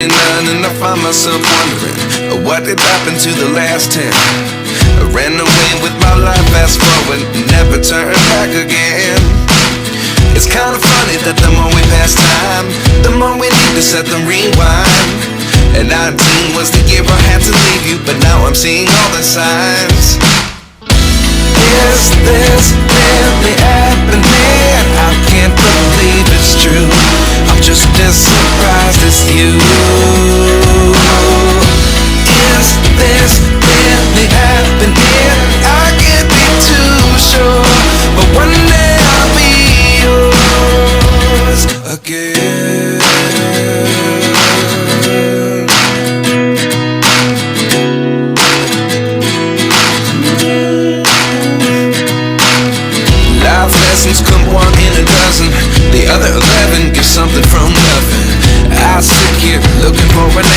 me none, and I find myself wondering what did happen to the last 10. I ran away with my life, fast forward, never turn back again. It's kind of funny that the more we pass time, the more we need to set the rewind. And 19 was the year I had to leave you, but now I'm seeing all the signs. Is this really happening? I can't believe it's true. I'm just as surprised as you. Is this really happening? I can't be too sure, but one day I'll be yours again. Life lessons come one in a dozen. The other 11 get something from nothing. I sit here looking for an answer.